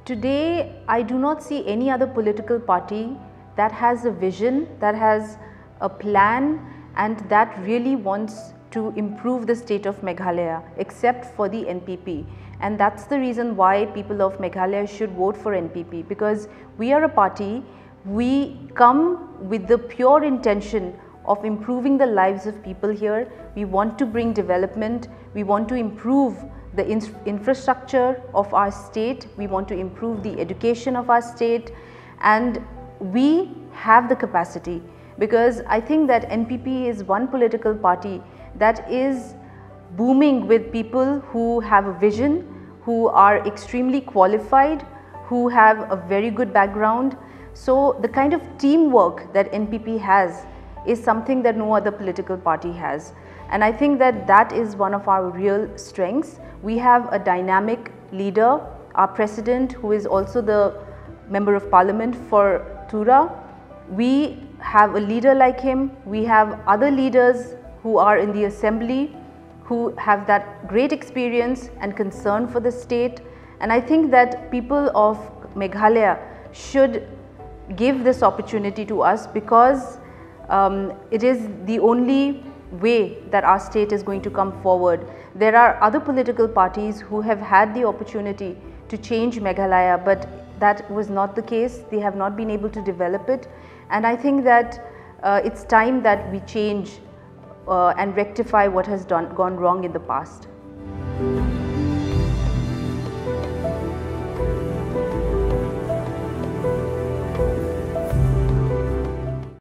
Today, I do not see any other political party that has a vision, that has a plan, and that really wants to improve the state of Meghalaya except for the NPP. And that's the reason why people of Meghalaya should vote for NPP, because we are a party, we come with the pure intention of improving the lives of people here. We want to bring development, we want to improve the infrastructure of our state, we want to improve the education of our state, and we have the capacity, because I think that NPP is one political party that is booming with people who have a vision, who are extremely qualified, who have a very good background. So the kind of teamwork that NPP has is something that no other political party has. And I think that that is one of our real strengths. We have a dynamic leader, our president, who is also the member of parliament for Tura. We have a leader like him. We have other leaders who are in the assembly, who have that great experience and concern for the state. And I think that people of Meghalaya should give this opportunity to us, because it is the only way that our state is going to come forward. There are other political parties who have had the opportunity to change Meghalaya, but that was not the case. They have not been able to develop it. And I think that it's time that we change and rectify what has gone wrong in the past.